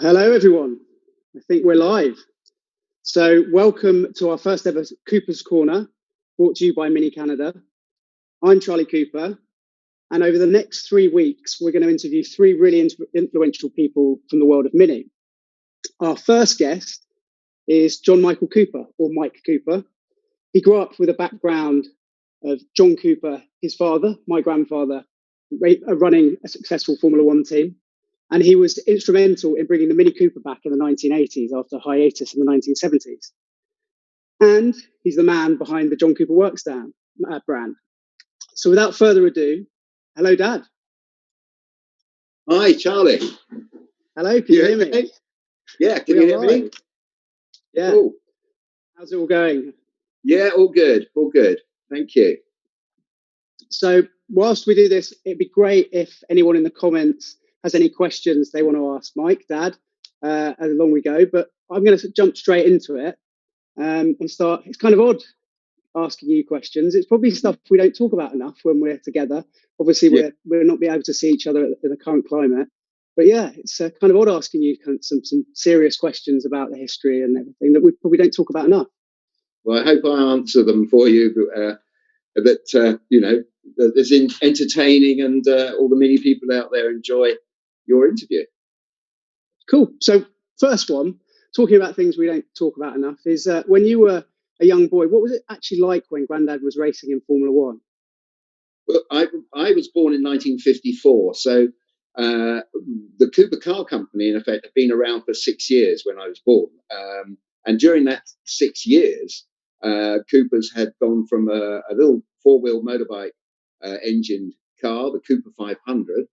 Hello, everyone. I think we're live. So welcome to our first ever Cooper's Corner, brought to you by Mini Canada. I'm Charlie Cooper, and over the next 3 weeks, we're going to interview three really influential people from the world of Mini. Our first guest is John Michael Cooper, or Mike Cooper. He grew up with a background of John Cooper, his father, my grandfather, running a successful Formula One team. And he was instrumental in bringing the Mini Cooper back in the 1980s after a hiatus in the 1970s. And he's the man behind the John Cooper Works brand. So without further ado, hello, Dad. Hi, Charlie. Hello, can you hear me? Yeah, can you hear me? Yeah. Cool. How's it all going? Yeah, all good, all good. Thank you. So whilst we do this, it'd be great if anyone in the comments has any questions they want to ask Mike, Dad, as long we go. But I'm going to jump straight into it and start. It's kind of odd asking you questions. It's probably stuff we don't talk about enough when we're together. Obviously, we're not being able to see each other in the current climate. But yeah, it's kind of odd asking you some serious questions about the history and everything that we probably don't talk about enough. Well, I hope I answer them for you. That is entertaining and all the Mini people out there enjoy your interview. Cool. So first one, talking about things we don't talk about enough, is when you were a young boy, what was it actually like when Grandad was racing in Formula One? Well, I was born in 1954, so the Cooper Car Company, in effect, had been around for 6 years when I was born. And during that 6 years, Coopers had gone from a little four-wheel motorbike engined car, the Cooper 500,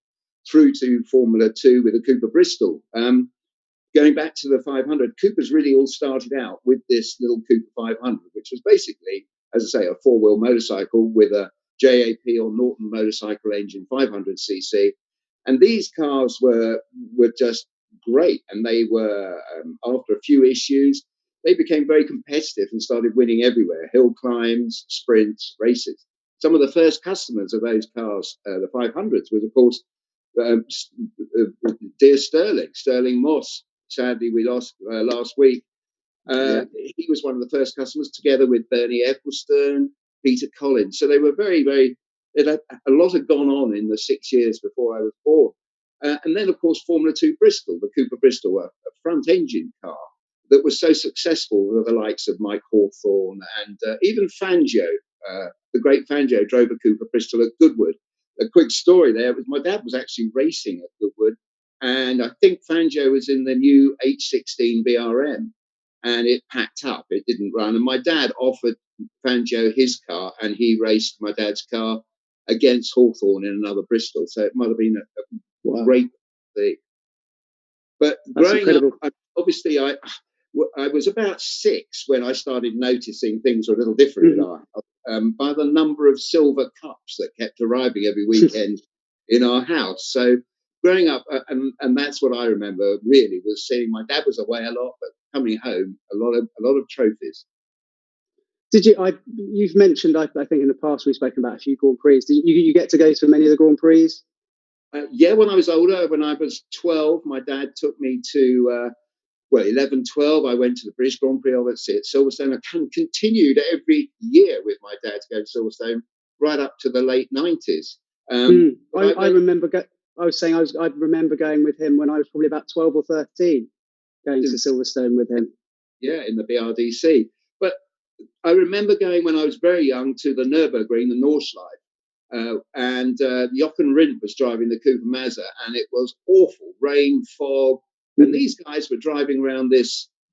through to Formula 2 with the Cooper Bristol. Going back to the 500, Coopers really all started out with this little Cooper 500, which was basically, as I say, a four-wheel motorcycle with a JAP or Norton motorcycle engine, 500cc. And these cars were just great. And they were, after a few issues, they became very competitive and started winning everywhere: hill climbs, sprints, races. Some of the first customers of those cars, the 500s, was, of course, dear Sterling Moss. Sadly, we lost last week. He was one of the first customers, together with Bernie Ecclestone, Peter Collins. So they were very, very. A lot had gone on in the 6 years before I was born. And then, of course, Formula 2 Bristol, the Cooper Bristol, a front engine car that was so successful with the likes of Mike Hawthorne and even Fangio. The great Fangio drove a Cooper Bristol at Goodwood. A quick story there was my dad was actually racing at Goodwood, and I think Fangio was in the new H16 BRM, and it packed up. It didn't run, and my dad offered Fangio his car, and he raced my dad's car against Hawthorne in another Bristol. So it might have been a great thing. But That's growing incredible. up, obviously, I was about 6 when I started noticing things were a little different in our house, by the number of silver cups that kept arriving every weekend in our house. So growing up, and that's what I remember really, was seeing my dad was away a lot, but coming home, a lot of trophies. Did you? You've mentioned, I think in the past we've spoken about a few Grand Prix. Did you get to go to many of the Grand Prix? Yeah, when I was older, when I was 12, my dad took me to 11, 12, I went to the British Grand Prix, obviously, at Silverstone. I continued every year with my dad to go to Silverstone right up to the late 90s. I remember. I remember going with him when I was probably about 12 or 13, going to Silverstone with him. Yeah, in the BRDC. But I remember going when I was very young to the Nürburgring, the Nordschleife, and Jochen Rindt was driving the Cooper Mazda, and it was awful, rain, fog, and these guys were driving around the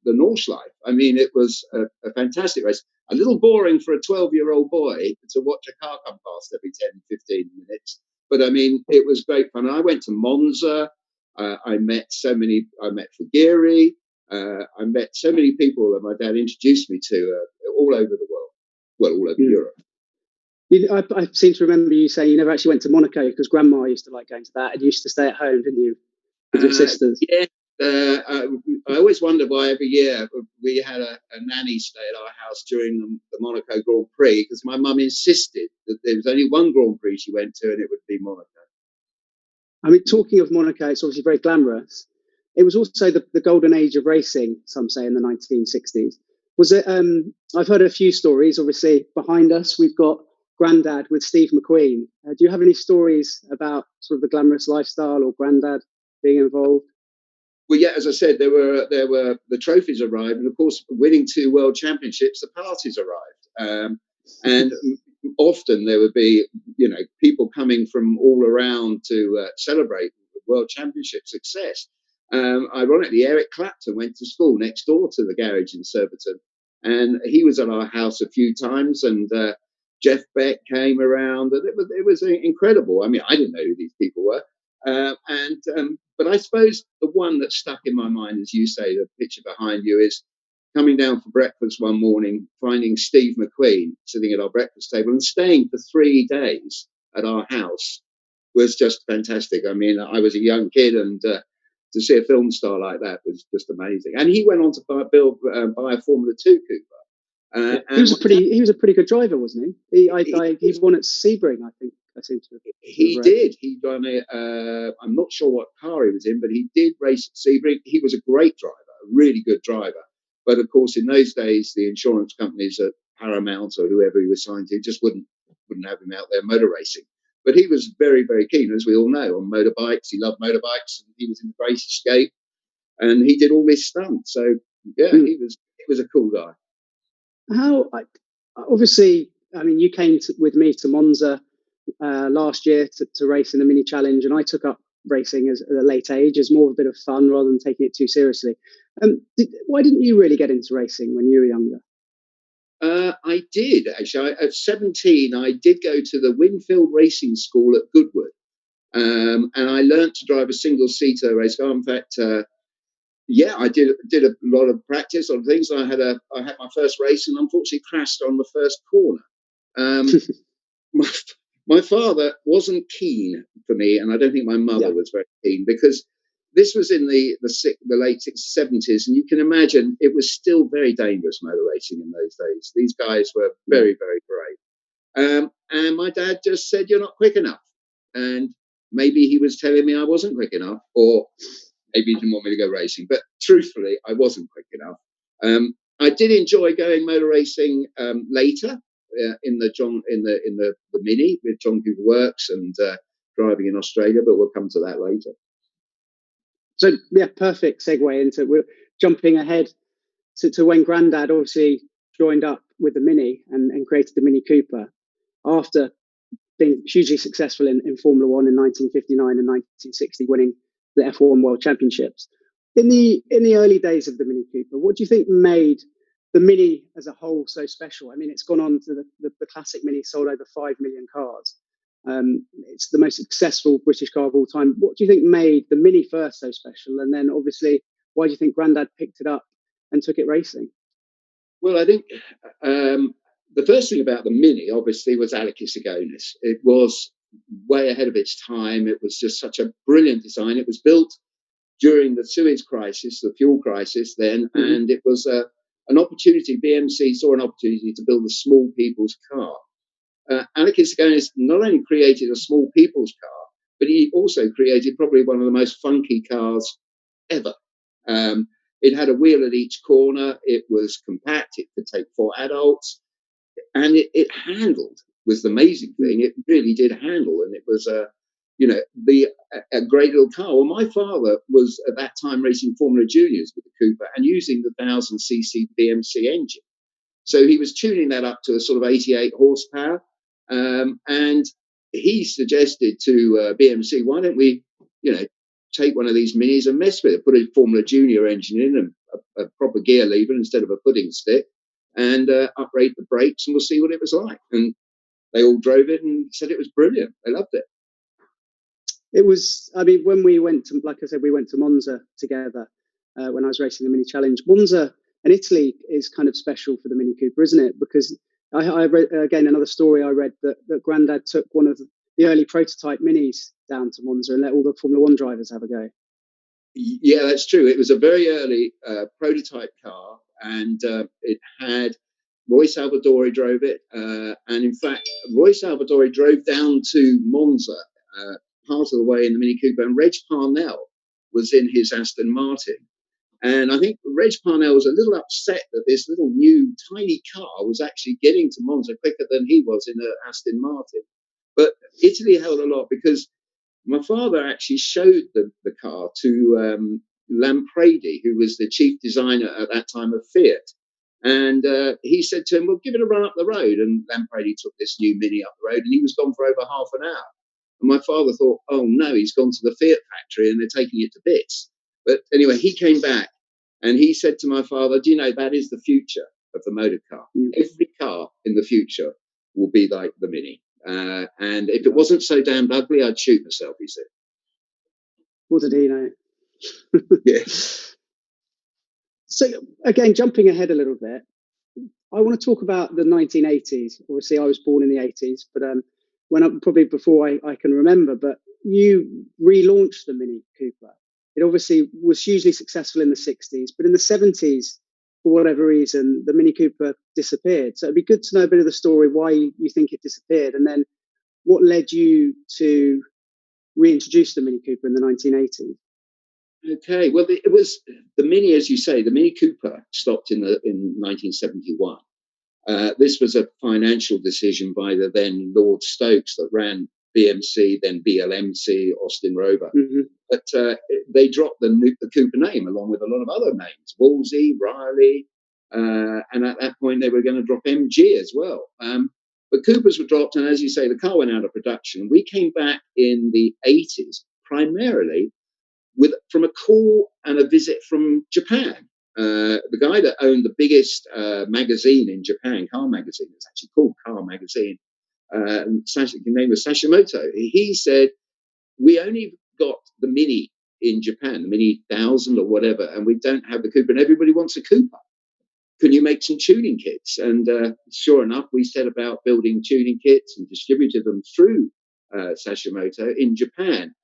Nordschleife. I mean, it was a fantastic race. A little boring for a 12-year-old boy to watch a car come past every 10, 15 minutes. But I mean, it was great fun. And I went to Monza. I met Fugiri. I met so many people that my dad introduced me to all over the world. Well, all over Europe. I seem to remember you saying you never actually went to Monaco because Grandma used to like going to that, and you used to stay at home, didn't you, with your sisters? Yeah. I always wondered why every year we had a nanny stay at our house during the Monaco Grand Prix, because my mum insisted that there was only one Grand Prix she went to, and it would be Monaco. I mean, talking of Monaco, it's obviously very glamorous. It was also the golden age of racing, some say, in the 1960s. Was it? I've heard a few stories. Obviously, behind us, we've got Grandad with Steve McQueen. Do you have any stories about sort of the glamorous lifestyle or Grandad being involved? Well, yeah, as I said, there were the trophies arrived, and of course, winning 2 world championships, the parties arrived, and often there would be, people coming from all around to celebrate the world championship success. Ironically, Eric Clapton went to school next door to the garage in Surbiton, and he was at our house a few times, and Jeff Beck came around, and it was incredible. I mean, I didn't know who these people were. But I suppose the one that stuck in my mind, as you say, the picture behind you, is coming down for breakfast one morning, finding Steve McQueen sitting at our breakfast table and staying for 3 days at our house was just fantastic. I mean, I was a young kid, and to see a film star like that was just amazing. And he went on to buy a Formula 2 Cooper. He was a pretty good driver, wasn't he? He won at Sebring, I think. I seem to. He did. He won it. I'm not sure what car he was in, but he did race at Sebring. He was a great driver, a really good driver. But of course, in those days, the insurance companies at Paramount or whoever he was signed to just wouldn't have him out there motor racing. But he was very, very keen, as we all know, on motorbikes. He loved motorbikes, and he was in the Grace Escape, and he did all this stunt. So yeah, he was a cool guy. Obviously, I mean, you came with me to Monza last year to race in the mini challenge, and I took up racing at a late age as more of a bit of fun rather than taking it too seriously. Why didn't you really get into racing when you were younger? I did, actually. At 17, I did go to the Winfield Racing School at Goodwood, and I learnt to drive a single-seater race car. In fact, I did a lot of practice on things. I had my first race, and unfortunately crashed on the first corner. My father wasn't keen for me, and I don't think my mother was very keen, because this was in the late 70s, and you can imagine it was still very dangerous motor racing in those days. These guys were very, very brave. And my dad just said, "You're not quick enough." And maybe he was telling me I wasn't quick enough, or maybe he didn't want me to go racing. But truthfully, I wasn't quick enough. I did enjoy going motor racing later. In the Mini with John Cooper Works, and driving in Australia, but we'll come to that later. So yeah, perfect segue into, we're jumping ahead to when Grandad obviously joined up with the Mini and created the Mini Cooper after being hugely successful in Formula One in 1959 and 1960, winning the F1 World Championships. In the early days of the Mini Cooper, what do you think made the Mini as a whole so special? I mean, it's gone on to the classic Mini, sold over 5 million cars. It's the most successful British car of all time. What do you think made the Mini first so special? And then obviously, why do you think Grandad picked it up and took it racing? Well, I think the first thing about the Mini, obviously, was Alekis Agonis. It was way ahead of its time. It was just such a brilliant design. It was built during the Suez crisis, the fuel crisis then, and it was an opportunity. BMC saw an opportunity to build a small people's car. Alekis Agonis not only created a small people's car, but he also created probably one of the most funky cars ever. It had a wheel at each corner. It was compact. It could take 4 adults, and it handled. Was the amazing thing. It really did handle, and it was a great little car. Well, my father was at that time racing Formula Juniors with the Cooper and using the 1000cc BMC engine. So he was tuning that up to a sort of 88 horsepower. And he suggested to BMC, why don't we, take one of these Minis and mess with it, put a Formula Junior engine in and a proper gear lever instead of a pudding stick, and uprate the brakes, and we'll see what it was like. And they all drove it and said it was brilliant. They loved it. It was, I mean, when we went to, like I said, we went to Monza together when I was racing the Mini Challenge. Monza and Italy is kind of special for the Mini Cooper, isn't it? Because I read, again, another story I read that Grandad took one of the early prototype Minis down to Monza and let all the Formula One drivers have a go. Yeah, that's true. It was a very early prototype car, and it had Roy Salvadori drove it. And in fact, Roy Salvadori drove down to Monza part of the way in the Mini Cooper, and Reg Parnell was in his Aston Martin. And I think Reg Parnell was a little upset that this little new tiny car was actually getting to Monza quicker than he was in an Aston Martin. But Italy held a lot because my father actually showed the car to Lampredi, who was the chief designer at that time of Fiat. And he said to him, well, give it a run up the road. And Lampredi took this new Mini up the road, and he was gone for over half an hour. And my father thought, oh, no, he's gone to the Fiat factory and they're taking it to bits. But anyway, he came back and he said to my father, do you know, that is the future of the motor car. Every car in the future will be like the Mini. And if it wasn't so damned ugly, I'd shoot myself, he said. What did he know? Yeah. So again, jumping ahead a little bit, I want to talk about the 1980s. Obviously, I was born in the 80s, but probably before I can remember, but you relaunched the Mini Cooper. It obviously was hugely successful in the 60s, but in the 70s, for whatever reason, the Mini Cooper disappeared. So it'd be good to know a bit of the story, why you think it disappeared, and then what led you to reintroduce the Mini Cooper in the 1980s. Okay, well, it was the Mini, as you say, the Mini Cooper stopped in 1971. This was a financial decision by the then Lord Stokes that ran BMC, then BLMC, Austin Rover. Mm-hmm. But they dropped the Cooper name along with a lot of other names, Wolsey, Riley, and at that point they were going to drop MG as well. But Coopers were dropped, and as you say, the car went out of production. We came back in the 80s primarily from a call and a visit from Japan. The guy that owned the biggest magazine in Japan, car magazine, it's actually called Car Magazine, his name was Sashimoto. He said, we only got the Mini in Japan, the Mini 1000 or whatever, and we don't have the Cooper, and everybody wants a Cooper. Can you make some tuning kits? And sure enough, we set about building tuning kits and distributed them through Sashimoto in Japan.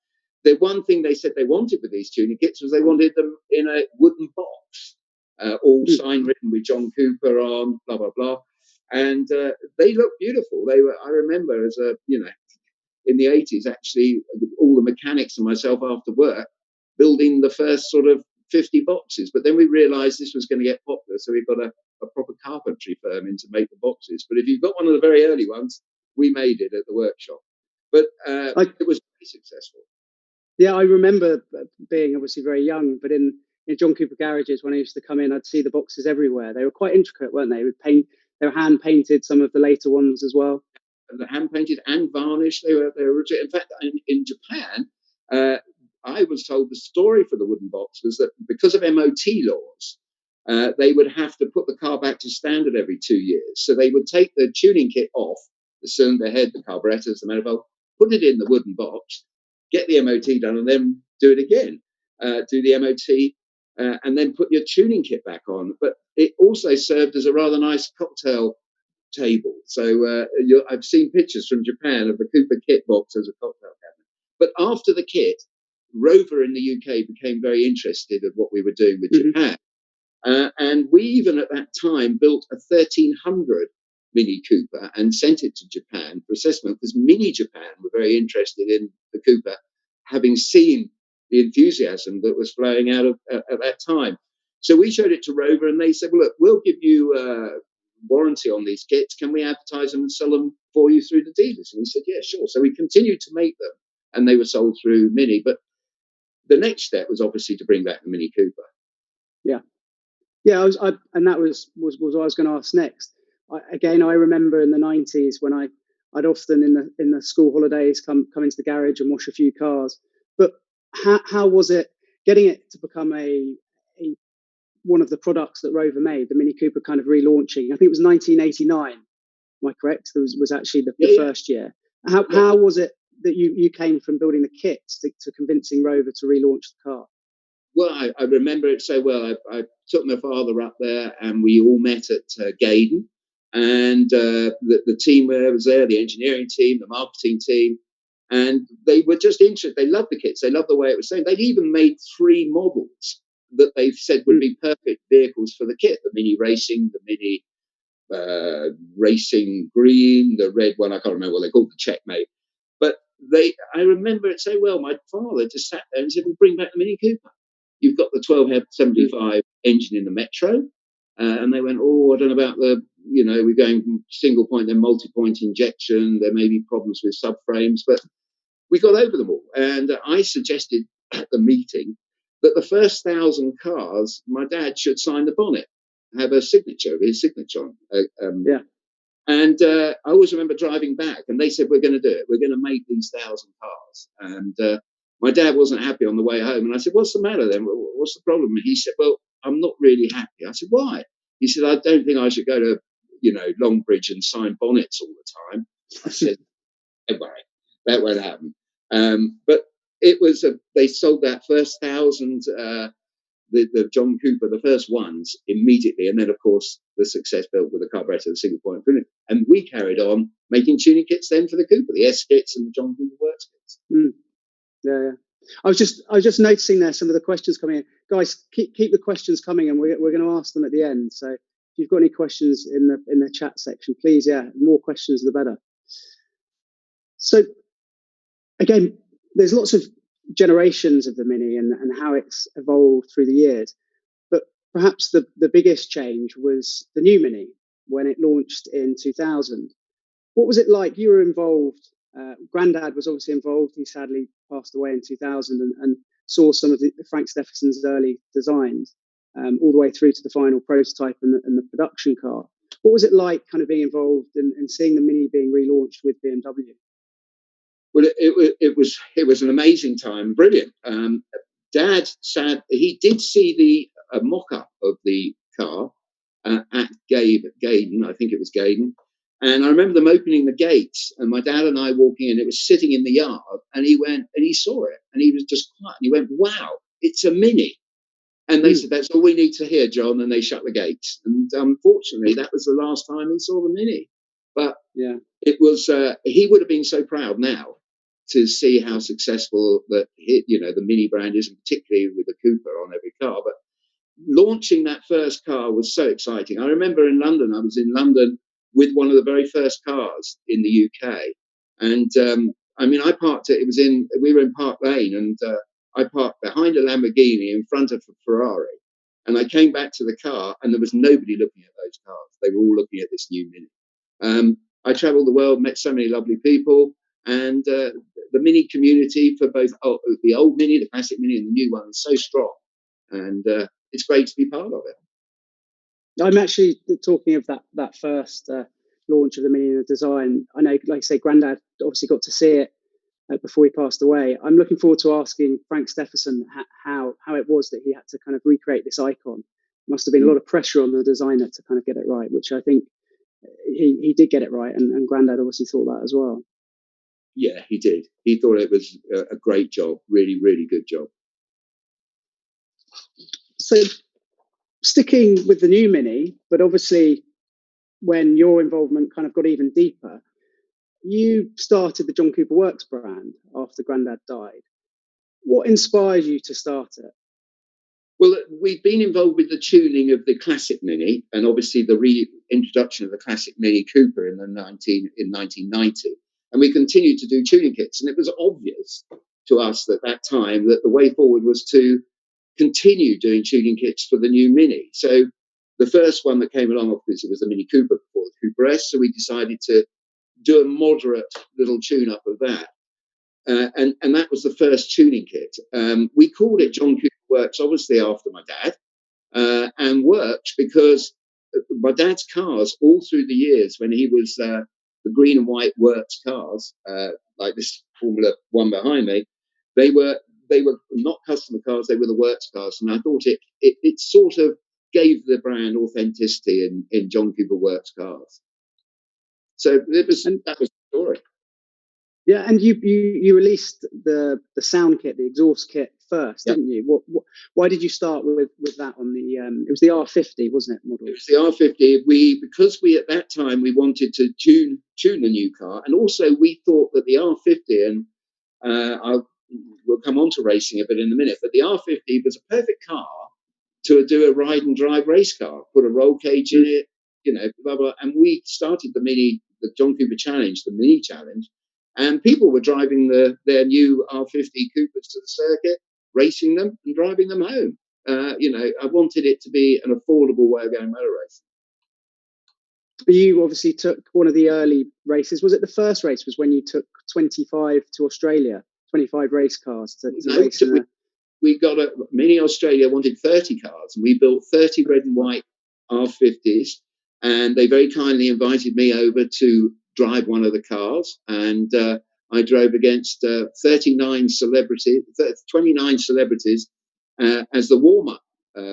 The one thing they said they wanted with these tuning kits was they wanted them in a wooden box, all sign written with John Cooper on, blah, blah, blah. And they looked beautiful. I remember in the 80s, actually, all the mechanics and myself after work building the first sort of 50 boxes. But then we realized this was going to get popular. So we got a proper carpentry firm in to make the boxes. But if you've got one of the very early ones, we made it at the workshop. But it was very successful. Yeah, I remember being obviously very young, but in John Cooper garages, when I used to come in, I'd see the boxes everywhere. They were quite intricate, weren't they? They were hand painted, some of the later ones as well. And hand painted and varnished. They were in fact, in Japan, I was told the story for the wooden box was that because of MOT laws, they would have to put the car back to standard every 2 years. So they would take the tuning kit off, the cylinder head, the carburetors, the manifold, put it in the wooden box, get the MOT done, and then do it again. Do the MOT, and then put your tuning kit back on. But it also served as a rather nice cocktail table. So I've seen pictures from Japan of the Cooper kit box as a cocktail cabinet. But after the kit, Rover in the UK became very interested in what we were doing with Japan. And we even at that time built a 1300 Mini Cooper and sent it to Japan for assessment because Mini Japan were very interested in the Cooper, having seen the enthusiasm that was flowing out of at that time. So we showed it to Rover and they said, well, look, we'll give you warranty on these kits. Can we advertise them and sell them for you through the dealers? And we said, yeah, sure. So we continued to make them and they were sold through Mini. But the next step was obviously to bring back the Mini Cooper. Yeah. Yeah, and that was what I was going to ask next. I remember in the 90s when I'd often in the school holidays come into the garage and wash a few cars. But how was it getting it to become a one of the products that Rover made, the Mini Cooper kind of relaunching? I think it was 1989. Am I correct? It was actually the first year. How was it that you came from building the kits to convincing Rover to relaunch the car? Well, I remember it so well. I took my father up there and we all met at Gaydon. And the team was there, the engineering team, the marketing team. And they were just interested. They loved the kits. They loved the way it was saying. They'd even made 3 models that they said would be perfect vehicles for the kit. The Mini Racing, the Mini Racing Green, the red one, I can't remember what they called, the Checkmate. But I remember it so well. My father just sat there and said, "Well, bring back the Mini Cooper. You've got the 1275 engine in the Metro." And they went, "Oh, I don't know about we're going from single point, then multi-point injection. There may be problems with subframes," but we got over them all. And I suggested at the meeting that the first 1,000 cars, my dad should sign the bonnet, have his signature on. Yeah. And I always remember driving back, and they said, "We're going to do it. We're going to make these 1,000 cars." And my dad wasn't happy on the way home. And I said, "What's the matter then? What's the problem?" And he said, "Well, I'm not really happy." I said, "Why?" He said, "I don't think I should go to, Longbridge and sign bonnets all the time." I said, "Don't worry, that won't happen." But it was they sold that first 1,000. The John Cooper, the first ones, immediately, and then of course the success built with the carburetor, the single point, and we carried on making tuning kits then for the Cooper, the S kits and the John Cooper Works kits. Yeah. I was just noticing there some of the questions coming in, guys. Keep the questions coming, and we're going to ask them at the end. So if you've got any questions in the chat section, please, more questions the better. So again, there's lots of generations of the Mini and how it's evolved through the years. But perhaps the biggest change was the new Mini when it launched in 2000. What was it like? You were involved. Grandad was obviously involved. He sadly passed away in 2000 and saw some of Frank Steffenson's early designs all the way through to the final prototype and the production car. What was it like kind of being involved and seeing the Mini being relaunched with BMW? Well, it was an amazing time, brilliant. Dad he did see the mock-up of the car at Gaydon, I think it was Gaydon, and I remember them opening the gates and my dad and I walking in. It was sitting in the yard, and he went and he saw it, and he was just quiet. And he went, "Wow, it's a Mini!" And they said, "That's all we need to hear, John." And they shut the gates. And unfortunately, that was the last time he saw the Mini. But yeah, it was. He would have been so proud now to see how successful the Mini brand is, and particularly with the Cooper on every car. But launching that first car was so exciting. I remember in London, I was in London with one of the very first cars in the UK, and I parked it. We were in Park Lane, and I parked behind a Lamborghini in front of a Ferrari, and I came back to the car, and there was nobody looking at those cars. They were all looking at this new Mini. I travelled the world, met so many lovely people, and the Mini community for both the old Mini, the classic Mini, and the new one is so strong, and it's great to be part of it. I'm actually talking of that first launch of the Mini and the design. I know, like I say, Grandad obviously got to see it before he passed away. I'm looking forward to asking Frank Steffenson how it was that he had to kind of recreate this icon. Must have been a lot of pressure on the designer to kind of get it right, which I think he did get it right, and Grandad obviously thought that as well. Yeah, he did. He thought it was a great job, really, really good job. So sticking with the new Mini, but obviously when your involvement kind of got even deeper, you started the John Cooper Works brand after Grandad died. What inspired you to start it? Well, we've been involved with the tuning of the classic Mini, and obviously the reintroduction of the classic Mini Cooper in 1990, and we continued to do tuning kits. And it was obvious to us at that time that the way forward was to continue doing tuning kits for the new Mini. So the first one that came along, obviously, was the Mini Cooper before the Cooper S. So we decided to do a moderate little tune-up of that. And that was the first tuning kit. We called it John Cooper Works, obviously after my dad, and Works because my dad's cars all through the years when he was the green and white Works cars, like this Formula One behind me, they were not customer cars, they were the Works cars, and I thought it sort of gave the brand authenticity in John Cooper Works cars. So that was the story. Yeah, and you released the sound kit, the exhaust kit first, didn't you? Why did you start with that on the? It was the R50, wasn't it? Model. It was the R50. Because at that time we wanted to tune the new car, and also we thought that the R50, and we'll come on to racing a bit in a minute, but the R50 was a perfect car to do a ride and drive race car. Put a roll cage in it, blah blah. And we started the John Cooper Challenge, the Mini Challenge, and people were driving their new R50 Coopers to the circuit, racing them and driving them home. I wanted it to be an affordable way of going motor racing. You obviously took one of the early races. Was it the first race? Was when you took 25 to Australia, 25 race cars to race in the... We got Mini Australia wanted 30 cars, and we built 30 red and white R50s, and they very kindly invited me over to drive one of the cars, and I drove against 29 celebrities as the warm-up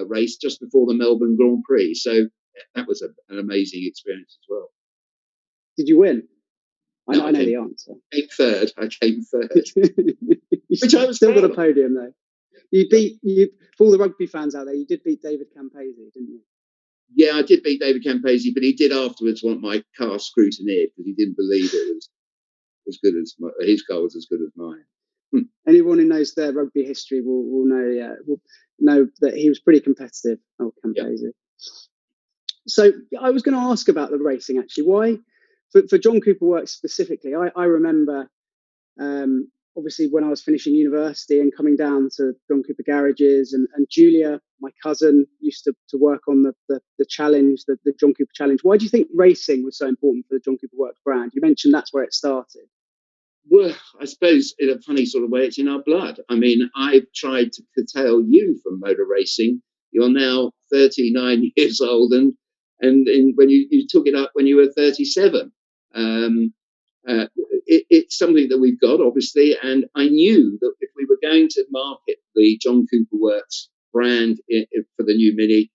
race just before the Melbourne Grand Prix. So that was an amazing experience as well. Did you win? No, I know the answer. I came third. Which I was still got a podium though. You for all the rugby fans out there, you did beat David Campese, didn't you? Yeah, I did beat David Campese, but he did afterwards want my car scrutineered because he didn't believe it was as good as his car was as good as mine. Anyone who knows their rugby history will know that he was pretty competitive, Campese. Yeah. So I was going to ask about the racing actually. Why, for John Cooper Works specifically? I remember obviously when I was finishing university and coming down to John Cooper garages, and Julia, my cousin, used to work on the challenge, the John Cooper challenge. Why do you think racing was so important for the John Cooper Works brand? You mentioned that's where it started. Well, I suppose in a funny sort of way, it's in our blood. I mean, I've tried to curtail you from motor racing. You're now 39 years old, and when you took it up when you were 37. It's something that we've got, obviously, and I knew that if we were going to market the John Cooper Works brand for the new Mini,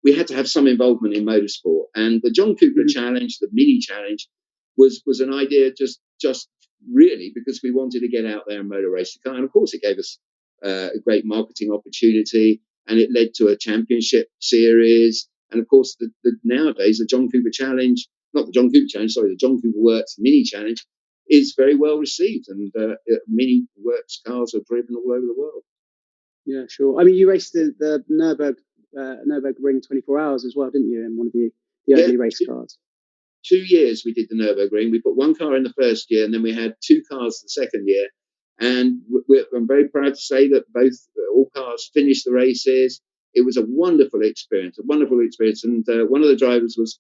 we had to have some involvement in motorsport. And the John Cooper Challenge, the Mini Challenge, was an idea just really because we wanted to get out there and motor race the car. And of course, it gave us a great marketing opportunity, and it led to a championship series. And of course, nowadays, the John Cooper Challenge, not the John Cooper Challenge, sorry, the John Cooper Works Mini Challenge is very well received, and Mini Works cars are driven all over the world. Yeah, sure. I mean, you raced the Nürburgring 24 hours as well, didn't you, in one of the early race cars? 2 years we did the Nürburgring. We put one car in the first year, and then we had 2 cars the second year. And I'm very proud to say that all cars finished the races. It was a wonderful experience. And one of the drivers was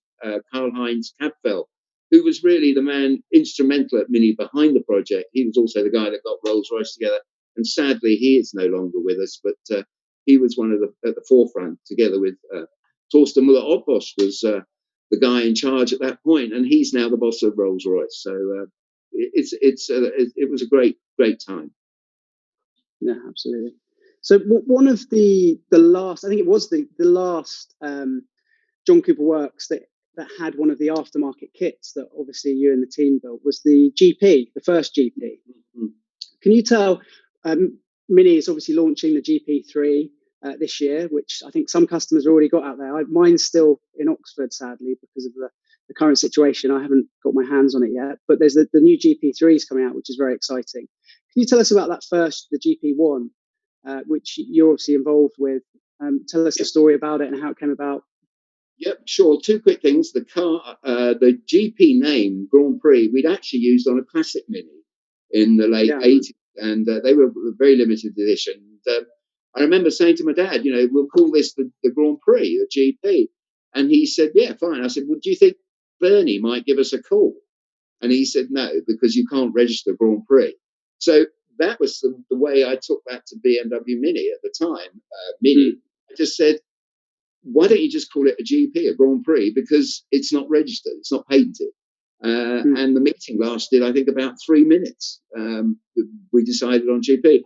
Karl-Heinz Kapfel, who was really the man instrumental at Mini behind the project. He was also the guy that got Rolls-Royce together. And sadly, he is no longer with us, but he was one of at the forefront, together with Torsten Müller-Ottbosch was the guy in charge at that point, and he's now the boss of Rolls-Royce. So it was a great time. Yeah, absolutely. So one of the last, I think it was the last John Cooper Works that had one of the aftermarket kits that obviously you and the team built was the GP, the first GP. Mm-hmm. Can you tell? Mini is obviously launching the GP3 this year, which I think some customers have already got out there. Mine's still in Oxford, sadly, because of the current situation. I haven't got my hands on it yet, but there's the new GP3s coming out, which is very exciting. Can you tell us about that first, the GP1, which you're obviously involved with? Tell us the story about it and how it came about. Yep, sure. 2 quick things. The car, the GP name, Grand Prix, we'd actually used on a classic Mini in the late 80s, and they were very limited edition. I remember saying to my dad, we'll call this the Grand Prix, the GP. And he said, yeah, fine. I said, well, do you think Bernie might give us a call? And he said, no, because you can't register Grand Prix. So that was the way I took that to BMW Mini at the time. Mini, I just said, why don't you just call it a GP, a Grand Prix, because it's not registered, it's not patented. And the meeting lasted, I think, about 3 minutes. We decided on GP.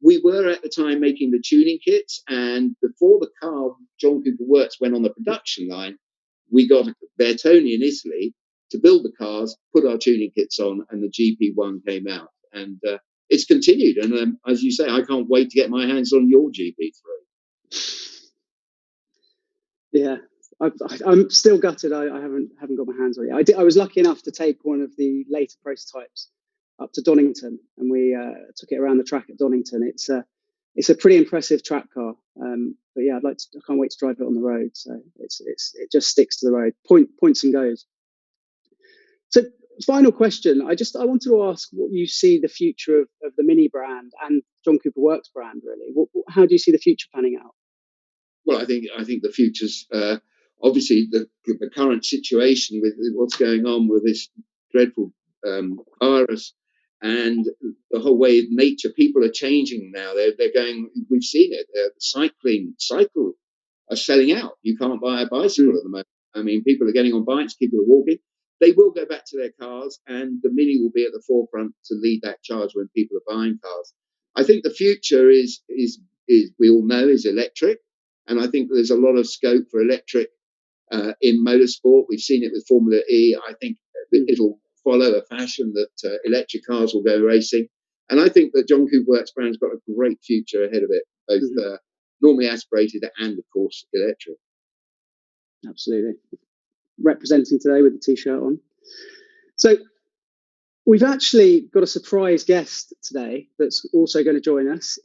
We were at the time making the tuning kits, and before the car, John Cooper Works, went on the production line, we got Bertoni in Italy to build the cars, put our tuning kits on, and the GP1 came out. And it's continued. And as you say, I can't wait to get my hands on your GP3. Yeah, I'm still gutted. I haven't got my hands on it. I was lucky enough to take one of the later prototypes up to Donington, and we took it around the track at Donington. It's a pretty impressive track car. But yeah, I can't wait to drive it on the road. So it just sticks to the road, points and goes. So final question. I wanted to ask what you see the future of the Mini brand and John Cooper Works brand, really. How do you see the future panning out? Well, I think the future's obviously the current situation with what's going on with this dreadful virus and the whole way of nature. People are changing now. They're going. We've seen it. Cycle are selling out. You can't buy a bicycle at the moment. I mean, people are getting on bikes. People are walking. They will go back to their cars, and the Mini will be at the forefront to lead that charge when people are buying cars. I think the future is we all know is electric, and I think there's a lot of scope for electric in motorsport. We've seen it with Formula E. I think it'll follow a fashion that electric cars will go racing, and I think that John Cooper Works brand's got a great future ahead of it, both normally aspirated and, of course, electric. Absolutely. Representing today with the T-shirt on. So we've actually got a surprise guest today that's also going to join us.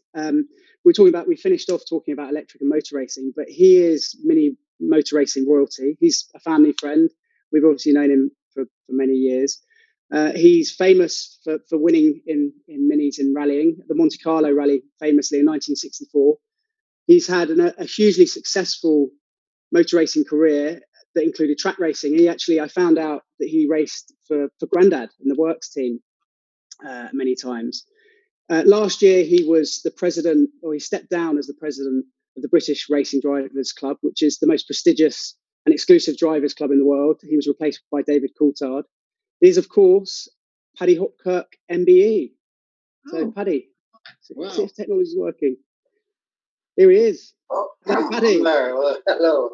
We finished off talking about electric and motor racing, but he is Mini motor racing royalty. He's a family friend. We've obviously known him for many years. He's famous for winning in Minis in rallying, the Monte Carlo rally famously in 1964. He's had a hugely successful motor racing career that included track racing. I found out that he raced for Grandad in the Works team many times. Last year, he was the president, or he stepped down as the president of the British Racing Drivers Club, which is the most prestigious and exclusive drivers club in the world. He was replaced by David Coulthard. He is, of course, Paddy Hopkirk, MBE. So, Paddy, wow. See if technology is working. Here he is. Oh, hello, Paddy. Well, hello.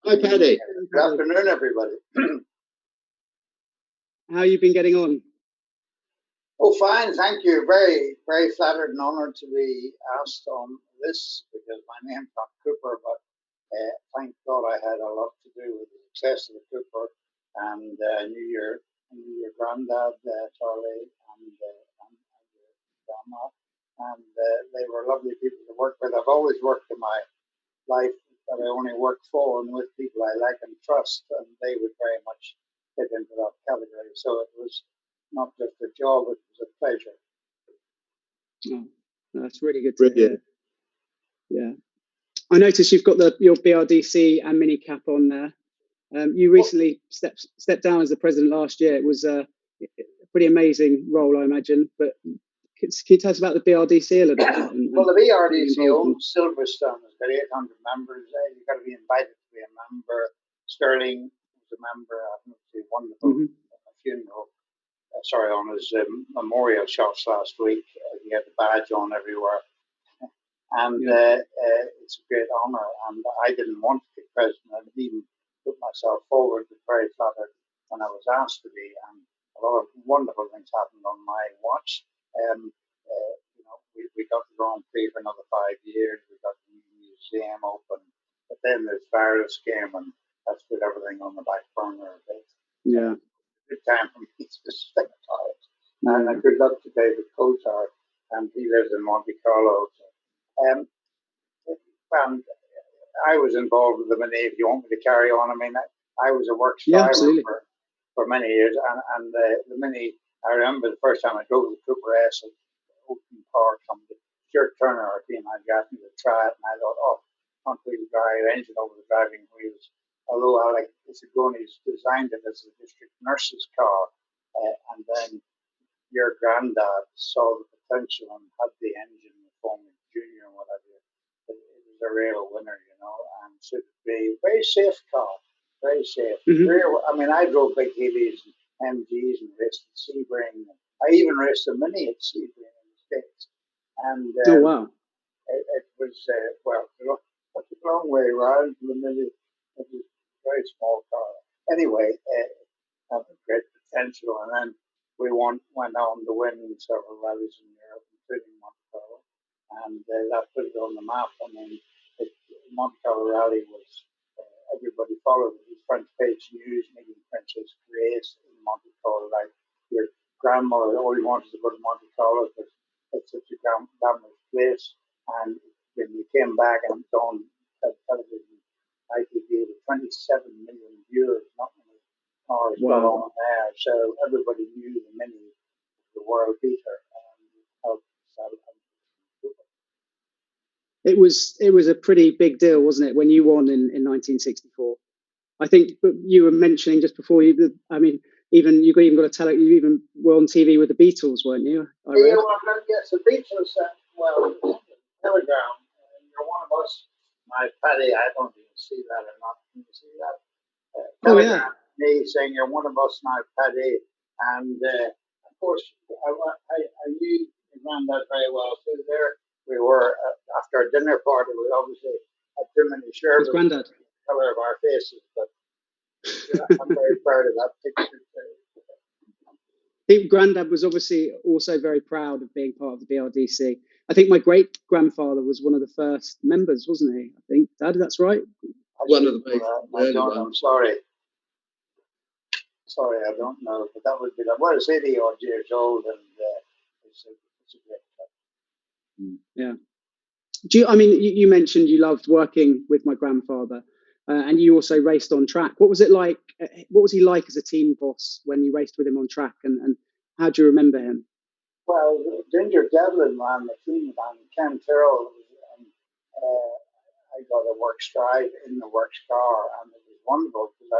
Hi, Paddy. Good afternoon, everybody. How have you been getting on? Oh, fine, thank you. Very, very flattered and honoured to be asked on this because my name's not Cooper, but thank God I had a lot to do with the success of the Cooper and knew your granddad, Charlie, and your grandma, and they were lovely people to work with. I've always worked in my life that I only work for and with people I like and trust, and they would very much fit into that category. So it was not just a job, it was a pleasure. Oh, that's really good to hear. Yeah. I noticed you've got your BRDC and Mini cap on there. You recently stepped down as the president last year. It was a pretty amazing role, I imagine. But can you tell us about the BRDC a little bit? Well, the BRDC owns Silverstone. It's got 800 members. You've got to be invited to be a member. Sterling was a member. I had a wonderful funeral. On his memorial shots last week. He had the badge on everywhere. And it's a great honour. And I didn't want to be president. I didn't even put myself forward, but very flattered when I was asked to be. And a lot of wonderful things happened on my watch. We got the Grand Prix for another 5 years. We got the museum open. But then this virus came and that's put everything on the back burner a bit. Yeah. Good time for me to stick it. And good luck to David Coulthard. And he lives in Monte Carlo. And I was involved with the Mini, if you want me to carry on. I mean, I was a works driver for many years. And the Mini, I remember the first time I drove the Cooper S at Oakland Park, Stuart Turner, our team, had asked me to try it. And I thought, front wheel drive, engine over the driving wheels. Although Alex Isagonis designed it as a district nurse's car. And then your granddad saw the potential and had the engine forming junior and whatever. It was a real winner, and should be a very safe car, very safe. I mean, I drove big Heelys and MGs and raced at Sebring. I even raced a Mini at Sebring in the States. And it was, it took a long way around from the Mini. It was a very small car. Anyway, had great potential, and then we went on to win several rallies in Europe, including Monte Carlo, and that put it on the map. I mean, the Monte Carlo rally was, everybody followed it. It was front page news, making Princess Grace in Monte Carlo, like your grandmother only wanted to go to Monte Carlo because it's such a glamorous place. And when we came back and it was on television, ITV with 27 million viewers, not many cars got on there, so everybody knew the Mini was the world beater. It was a pretty big deal, wasn't it, when you won in 1964? I think you were mentioning just before you. I mean, even you even got to tell it. You even were on TV with the Beatles, weren't you? Yeah, well, yes, the Beatles. Well, Telegram. You're one of us. My Paddy, I don't even see that or not. Can you see that? Telegram, me saying you're one of us now, Paddy, and of course I knew Grandad very well. So there we were after a dinner party. We obviously had too many sherbets. Granddad. The color of our faces, but yeah, I'm very proud of that picture too. I think Grandad was obviously also very proud of being part of the BRDC. I think my great grandfather was one of the first members, wasn't he? I think, Dad, that's right. One of the early ones. I'm sorry. Sorry, I don't know, but that would be like, well, it's 80 odd years old, and it's a great club. Yeah. I mean, you mentioned you loved working with my grandfather, and you also raced on track. What was it like? What was he like as a team boss when you raced with him on track, and how do you remember him? Well, Ginger Devlin ran the team, and Ken Tyrrell, I got a work stride in the works car, and it was wonderful because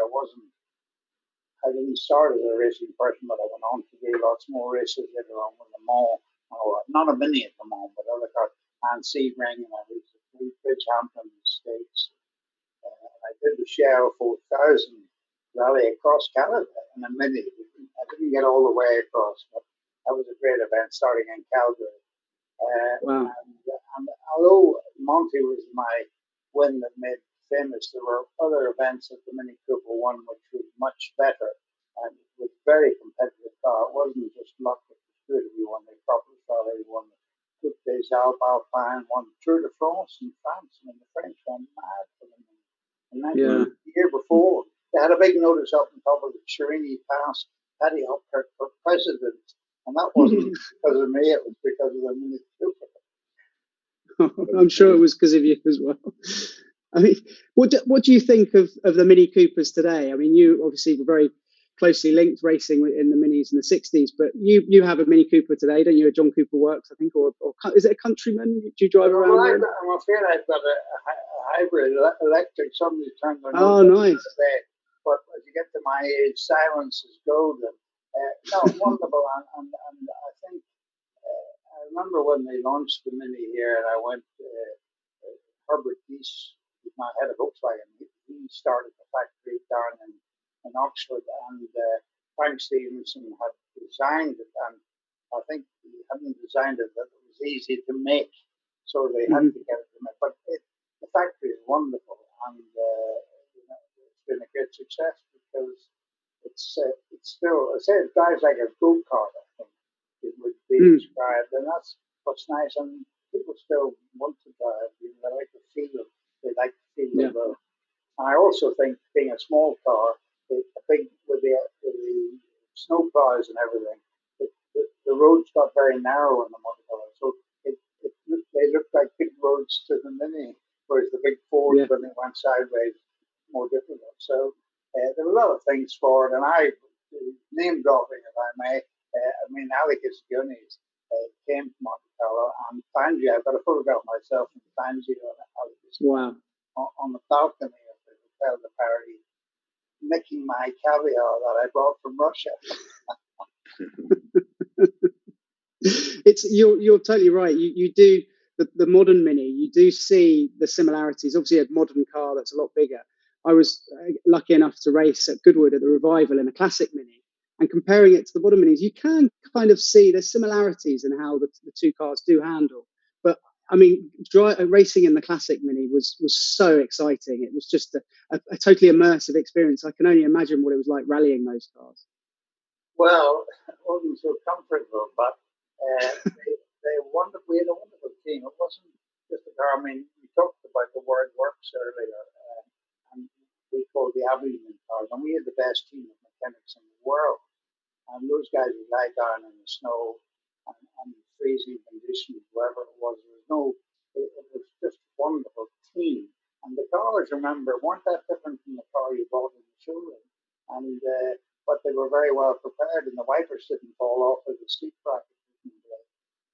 I didn't start as a racing person, but I went on to do lots more races later on with the Mall, or not a Mini at the Mall, but other cars, and Sebring, and I was at Bridgehampton States. I did the Shell 4000 rally across Canada in a Mini. I didn't get all the way across, but that was a great event starting in Calgary. Wow. And although Monty was my win that made famous, there were other events at the Mini Cooper one which was much better and it was very competitive car. It wasn't just luck with the Tour we won the proper car, we won the Coupe des Alpes Alpine, won the Tour de France in France. I mean, the French went mad for them. And then the year before, they had a big notice up on top of the Cherini Pass, Paddy Hopkirk for president. And that wasn't because of me, it was because of the Mini Cooper. I'm sure it was because of you as well. I mean, what do you think of the Mini Coopers today? I mean, you obviously were very closely linked racing in the Minis in the 60s, but you have a Mini Cooper today, don't you? A John Cooper Works, I think, or is it a Countryman? Do you drive around? Well, I'm afraid I've got a hybrid electric. Somebody turned their nose nice. Today, but as you get to my age, silence is golden. No, wonderful, and I think I remember when they launched the Mini here, and I went. Herbert Deese, who's now head of Volkswagen, he started the factory down in Oxford, and Frank Stevenson had designed it, and I think he hadn't designed it that it was easy to make, so they had to get it to make. But the factory is wonderful, and it's been a great success because it's still, I say it drives like a go-kart, I think it would be described, and that's what's nice. And people still want to drive. They like the feel. They like the feel of the. And I also think being a small car, a big with the snow plows and everything, the roads got very narrow in the Monticello, so they looked like big roads to the Mini, whereas the big Ford when they went sideways, more difficult. So there were a lot of things for it, and I name dropping if I may. I mean, Alicus Guinness came from Monticello, and Fangio, I've got a photograph of myself in Fangio on the balcony of the Hotel de Paris, making my caviar that I brought from Russia. You're totally right. You do the modern Mini. You do see the similarities. Obviously, a modern car that's a lot bigger. I was lucky enough to race at Goodwood at the Revival in a classic Mini, and comparing it to the modern Minis, you can kind of see there's similarities in how the two cars do handle. But I mean, racing in the classic Mini was so exciting. It was just a totally immersive experience. I can only imagine what it was like rallying those cars. Well, it wasn't so comfortable, but we had a wonderful team. It wasn't just a car. I mean, we talked about the word works earlier, and we called the Aberdeen cars, and we had the best team of mechanics in the world. And those guys would lie down in the snow and freezing conditions, wherever it was. It was just a wonderful team. And the cars, remember, weren't that different from the car you bought in the showroom. and but they were very well prepared, and the wipers didn't fall off of the seat bracket.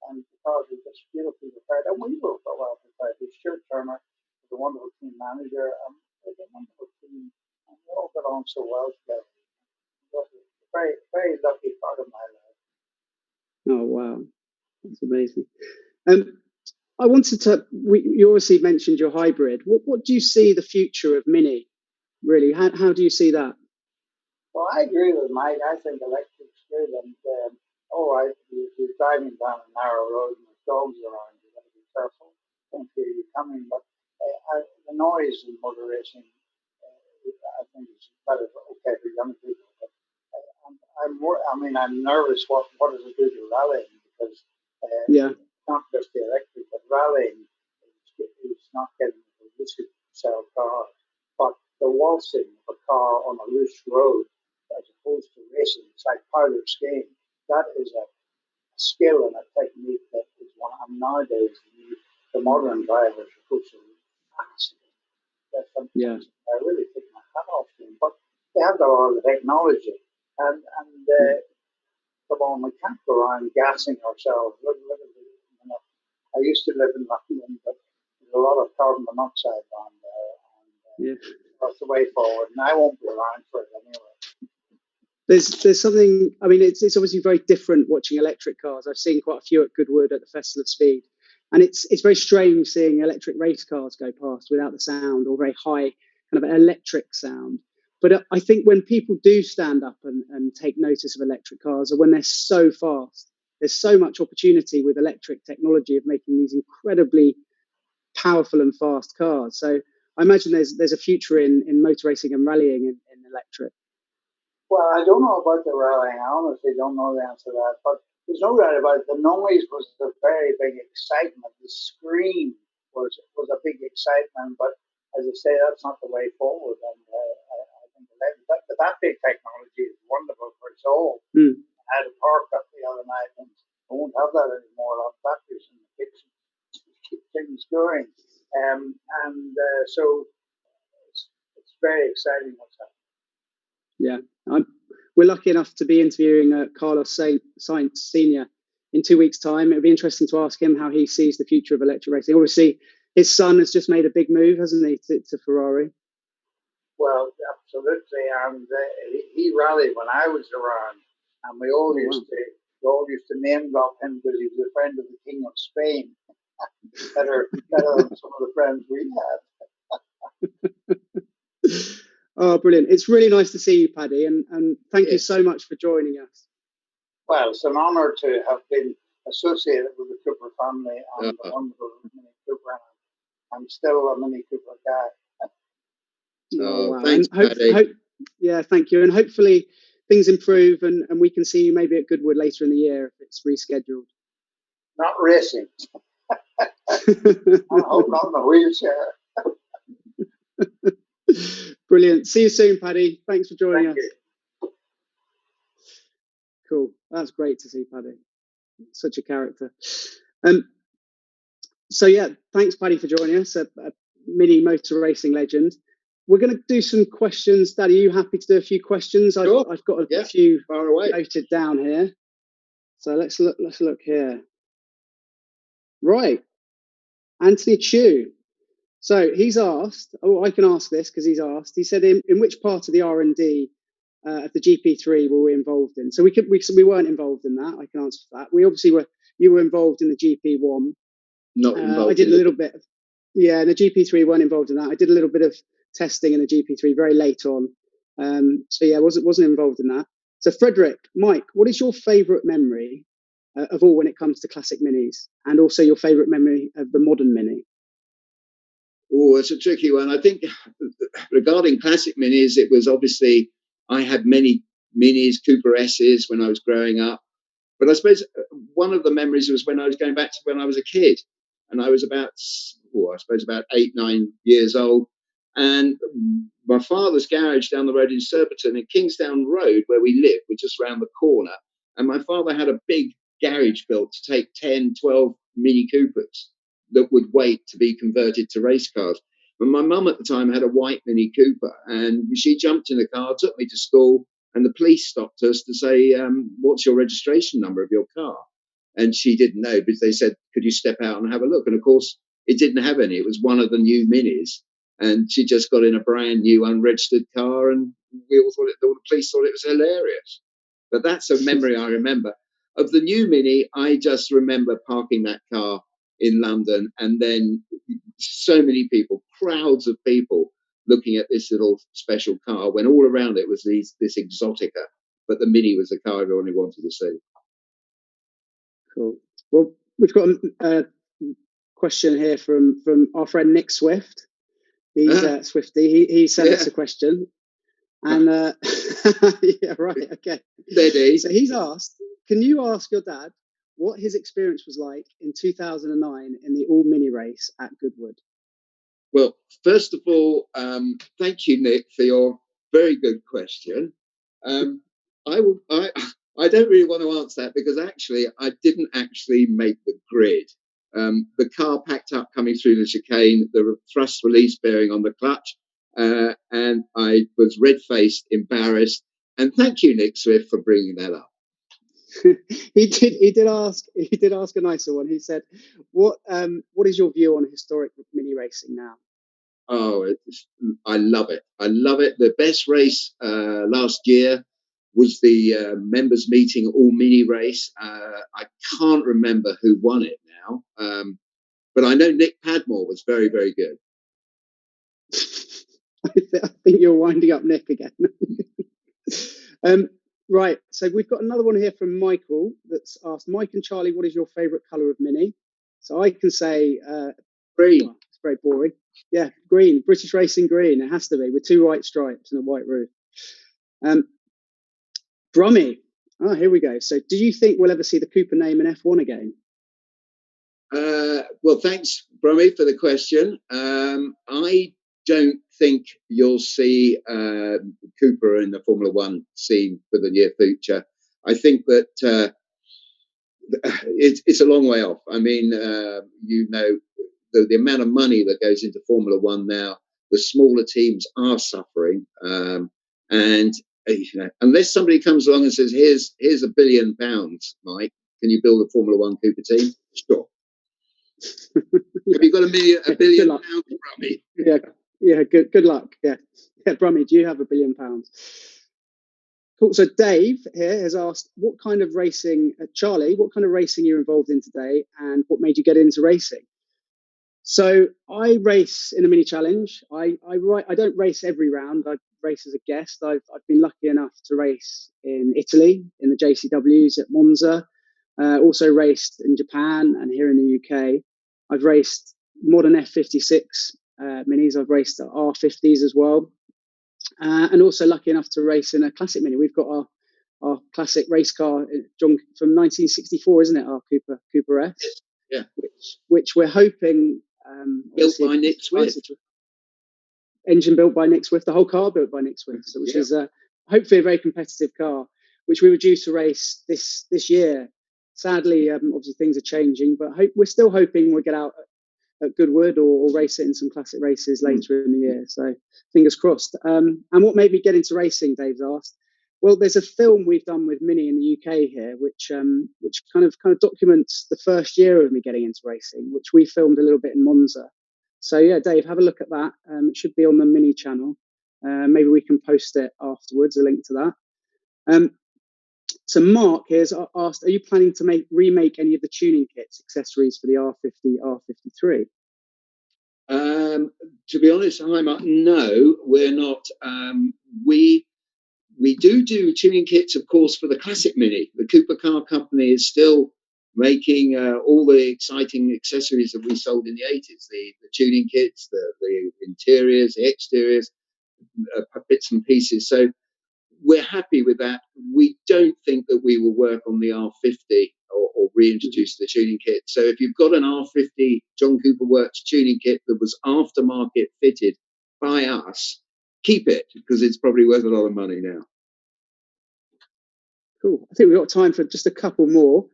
And the cars were just beautifully prepared, and we were well prepared. With Stuart Turner, was a wonderful team manager, and was a wonderful team, and we all got on so well together. It was a very, very lucky part of my life. Oh wow, that's amazing. I wanted to. You obviously mentioned your hybrid. What do you see the future of Mini? Really, how do you see that? Well, I agree with Mike. I think electric's good, and you're driving down a narrow road and there's dogs around. You got to be careful. Don't hear you coming, but the noise in motor racing, I think is better okay for young people. But I'm nervous. What does it do to rallying? Because not just the electric, but rallying is not getting the risky sell car, but the waltzing of a car on a loose road as opposed to racing. It's like powder skiing. That is a skill and a technique that is one. And nowadays, the modern drivers are supposed to be fast. I really take my hat off to them. But they have got all the technology. And come on, we can't go around gassing ourselves. Look at I used to live in London, but there's a lot of carbon monoxide down there. And that's the way forward. And I won't be around for it anyway. There's something. I mean, it's obviously very different watching electric cars. I've seen quite a few at Goodwood at the Festival of Speed, and it's very strange seeing electric race cars go past without the sound or very high kind of electric sound. But I think when people do stand up and take notice of electric cars, or when they're so fast, there's so much opportunity with electric technology of making these incredibly powerful and fast cars. So I imagine there's a future in motor racing and rallying in electric. Well, I don't know about the rallying. I honestly don't know the answer to that. But there's no doubt about it. The noise was a very big excitement. The scream was a big excitement. But as I say, that's not the way forward. And I think the battery technology is wonderful for us all. I had a power cut the other night, and I won't have that anymore. I'll have batteries in the kitchen to keep things going. So it's very exciting what's happening. Yeah, we're lucky enough to be interviewing Carlos Sainz Sr. in 2 weeks' time. It'll be interesting to ask him how he sees the future of electric racing. Obviously, his son has just made a big move, hasn't he, to Ferrari? Well, absolutely. And he rallied when I was around, and we all used to name drop him because he was a friend of the King of Spain. better than some of the friends we had. Oh, brilliant. It's really nice to see you, Paddy, and thank you so much for joining us. Well, it's an honour to have been associated with the Cooper family and the wonderful Mini Cooper. I'm still a Mini Cooper guy. Wow. Thanks, Paddy. Thank you. And hopefully things improve and we can see you maybe at Goodwood later in the year if it's rescheduled. Not racing. I hope not in a wheelchair. Brilliant. See you soon, Paddy. Thanks for joining us. You. Cool. That's great to see Paddy. Such a character. Thanks, Paddy, for joining us, a Mini motor racing legend. We're going to do some questions. Daddy, are you happy to do a few questions? Sure. I've got a few noted down here. So let's look here. Right. Anthony Chu. So he's asked, I can ask this because he's asked. He said, in which part of the R&D of the GP3 were we involved in? So we weren't involved in that. I can answer for that. We obviously were. You were involved in the GP1. Not involved. I did a little bit. And the GP3 weren't involved in that. I did a little bit of testing in the GP3 very late on. Wasn't involved in that. So Frederick, Mike, what is your favourite memory of all when it comes to classic minis, and also your favourite memory of the modern Mini? Oh, it's a tricky one. I think regarding classic minis, it was obviously I had many minis, Cooper S's when I was growing up. But I suppose one of the memories was when I was going back to when I was a kid, and I was about 8, 9 years old. And my father's garage down the road in Surbiton, in Kingsdown Road, where we live, was just around the corner. And my father had a big garage built to take 10, 12 Mini Coopers that would wait to be converted to race cars. But my mum at the time had a white Mini Cooper, and she jumped in the car, took me to school, and the police stopped us to say, what's your registration number of your car? And she didn't know, because they said, could you step out and have a look? And of course, it didn't have any. It was one of the new Minis. And she just got in a brand new unregistered car, and we all thought all the police thought it was hilarious. But that's a memory I remember. Of the new Mini, I just remember parking that car in London, and then so many people, crowds of people, looking at this little special car, when all around it was this Exotica, but the Mini was the car everyone wanted to see. Cool. Well, we've got a question here from our friend Nick Swift. He's Swifty. He sent us a question, and yeah, right, okay. Steady. So he's asked, can you ask your dad what his experience was like in 2009 in the all mini race at Goodwood? Well, first of all, thank you, Nick, for your very good question. I don't really want to answer that, because actually I didn't actually make the grid. The car packed up coming through the chicane, the thrust release bearing on the clutch, and I was red-faced, embarrassed. And thank you, Nick Swift, for bringing that up. He did ask a nicer one. He said, what is your view on historic mini racing now? Oh, I love it. I love it. The best race last year was the members meeting all mini race. I can't remember who won it now, but I know Nick Padmore was very, very good. I think you're winding up Nick again. Right, so we've got another one here from Michael that's asked, Mike and Charlie, what is your favourite colour of Mini? So I can say green. Well, it's very boring. Yeah, green, British Racing green. It has to be, with 2 white stripes and a white roof. Brummy. Oh, here we go. So do you think we'll ever see the Cooper name in F1 again? Well, thanks, Brummy, for the question. I don't think you'll see Cooper in the Formula One scene for the near future. I think that it's a long way off. I mean, the amount of money that goes into Formula One now, the smaller teams are suffering. And unless somebody comes along and says, here's £1 billion, Mike, can you build a Formula One Cooper team? Sure. Have you got £1 billion, Brummy? Yeah. Good luck. Yeah, Brummy, do you have £1 billion? Cool. So Dave here has asked, what kind of racing, Charlie? What kind of racing you're involved in today, and what made you get into racing? So I race in a mini challenge. I don't race every round. I race as a guest. I've been lucky enough to race in Italy in the JCWs at Monza. Also raced in Japan and here in the UK. I've raced modern F56 minis. I've raced R50s as well, and also lucky enough to race in a classic mini. We've got our classic race car, John, from 1964, isn't it? Our Cooper S. Yeah. Which we're hoping. Built by Nick Swift. Engine built by Nick Swift. The whole car built by Nick Swift, which is hopefully a very competitive car, which we were due to race this year. Sadly, obviously things are changing, but we're still hoping we'll get out at Goodwood or race it in some classic races later in the year. So fingers crossed. And what made me get into racing, Dave's asked. Well, there's a film we've done with Mini in the UK here, which kind of documents the first year of me getting into racing, which we filmed a little bit in Monza. So yeah, Dave, have a look at that. It should be on the Mini channel. Maybe we can post it afterwards, a link to that. So Mark has asked, are you planning to remake any of the tuning kits, accessories for the R50, R53? To be honest, no, we're not. We do tuning kits, of course, for the classic Mini. The Cooper Car Company is still making all the exciting accessories that we sold in the 80s, the tuning kits, the interiors, the exteriors, bits and pieces. So we're happy with that. We don't think that we will work on the R50 or reintroduce the tuning kit. So if you've got an R50 John Cooper Works tuning kit that was aftermarket fitted by us, keep it, because it's probably worth a lot of money now. Cool. I think we've got time for just a couple more.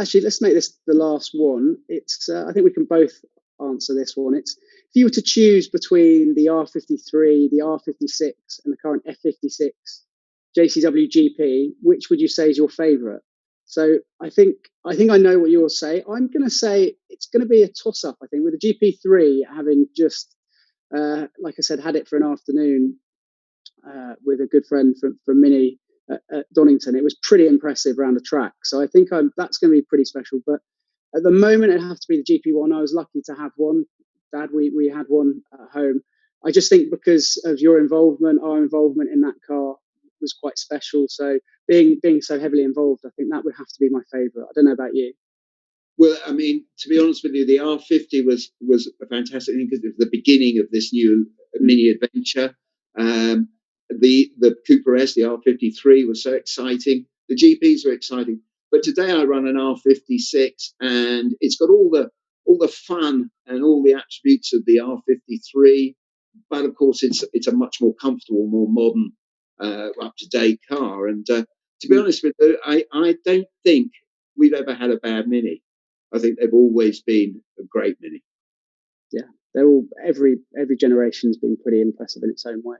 Actually, let's make this the last one. It's I think we can both answer this one. It's if you were to choose between the R53, the R56, and the current F56 JCW GP, which would you say is your favourite? So I think I know what you'll say. I'm going to say it's going to be a toss-up. I think with the GP3 having just, like I said, had it for an afternoon with a good friend from Mini at Donington. It was pretty impressive around the track. So I think that's going to be pretty special. But at the moment, it'd have to be the GP1. I was lucky to have one. Dad, we had one at home. I just think because of your involvement, our involvement in that car was quite special. So being so heavily involved, I think that would have to be my favourite. I don't know about you. Well, I mean, to be honest with you, the R50 was a fantastic thing because it was the beginning of this new mini adventure. The Cooper S, the R53, was so exciting. The GPs were exciting, but today I run an R56, and it's got all the fun and all the attributes of the R53, but of course it's a much more comfortable, more modern, up to date car. And to be honest with you, I don't think we've ever had a bad Mini. I think they've always been a great Mini. Yeah, they're all every generation's been pretty impressive in its own way.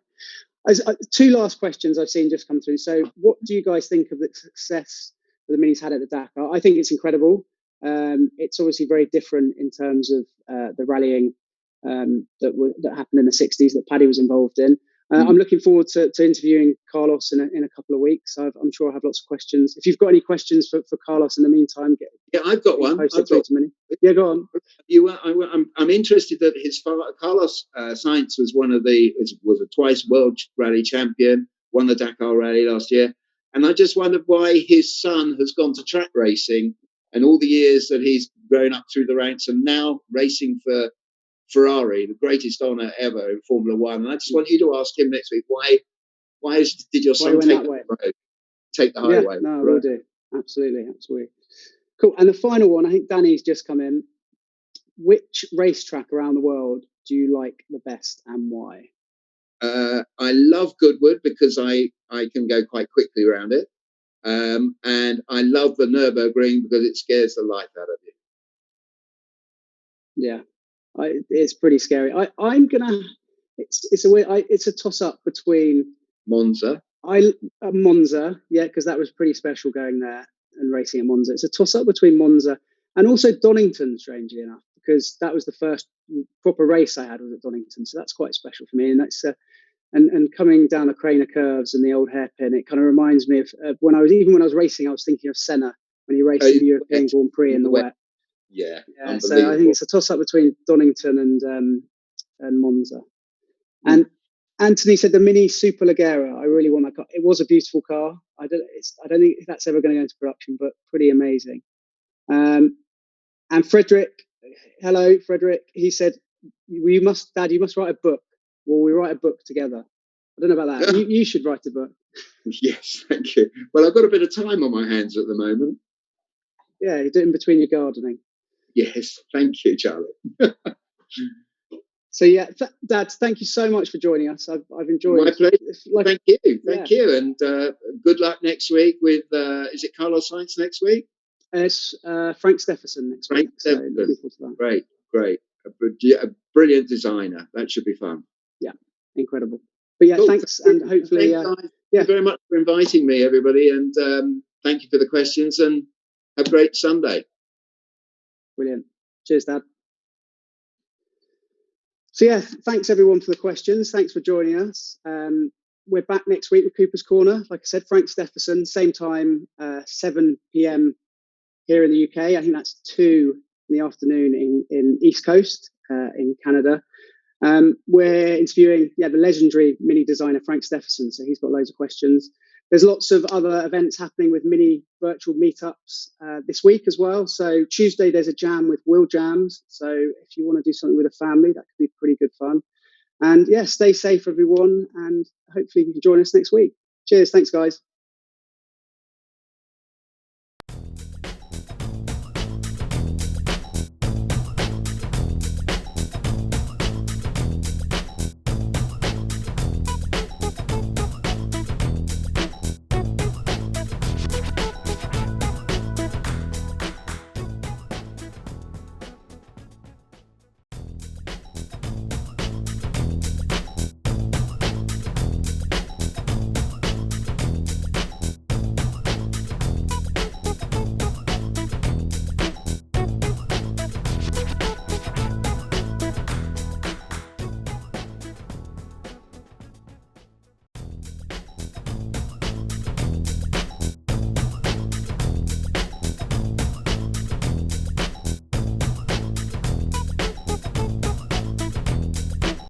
Two last questions I've seen just come through. So, what do you guys think of the success that the Mini's had at the Dakar? I think it's incredible. It's obviously very different in terms of the rallying that happened in the 60s that Paddy was involved in. I'm looking forward to interviewing Carlos in a couple of weeks. I'm sure I'll have lots of questions. If you've got any questions for Carlos in the meantime, I've got one. Yeah, go on. I'm interested that his father, Carlos Sainz, was a twice world rally champion, won the Dakar Rally last year, and I just wondered why his son has gone to track racing, and all the years that he's grown up through the ranks, and now racing for Ferrari, the greatest honour ever in Formula One. And I just want you to ask him next week did your son take the highway? No, I will do. Absolutely. Cool. And the final one, I think Danny's just come in. Which racetrack around the world do you like the best and why? I love Goodwood because I can go quite quickly around it. And I love the Nürburgring because it scares the life out of you. Yeah, it's pretty scary. I'm gonna. It's a toss up between Monza. Monza, yeah, because that was pretty special going there and racing at Monza. It's a toss up between Monza and also Donington, strangely enough, because that was the first proper race I had was at Donington, so that's quite special for me. And that's and coming down the Craner curves and the old hairpin, it kind of reminds me of when I was racing, I was thinking of Senna when he raced in the European Grand Prix in the wet. Yeah, so I think it's a toss up between Donington and Monza. And Anthony said the Mini Superleggera. I really want that car. It was a beautiful car. I don't think that's ever going to go into production, but pretty amazing. And Frederick, hello, Frederick. He said, Dad, you must write a book. Well, we write a book together. I don't know about that. You should write a book. Yes, thank you. Well, I've got a bit of time on my hands at the moment. Yeah, you do it in between your gardening. Yes, thank you, Charlie. So yeah, Dad, thank you so much for joining us. I've enjoyed. My pleasure. Thank you, and good luck next week with. Is it Carlos Sainz next week? It's Frank Stephenson next week. So looking forward to that. Great. A brilliant designer. That should be fun. Yeah, incredible. But yeah, cool. Thanks, and hopefully. Thank you very much for inviting me, everybody, and thank you for the questions. And have a great Sunday. Brilliant. Cheers, Dad. So yeah, thanks everyone for the questions. Thanks for joining us. We're back next week with Cooper's Corner. Like I said, Frank Stephenson, same time, 7 p.m. here in the UK. I think that's 2 in the afternoon in East Coast in Canada. We're interviewing the legendary Mini designer Frank Stephenson. So he's got loads of questions. There's lots of other events happening with Mini virtual meetups this week as well. So Tuesday, there's a jam with Will Jams. So if you want to do something with a family, that could be pretty good fun. And yeah, stay safe, everyone. And hopefully you can join us next week. Cheers. Thanks, guys.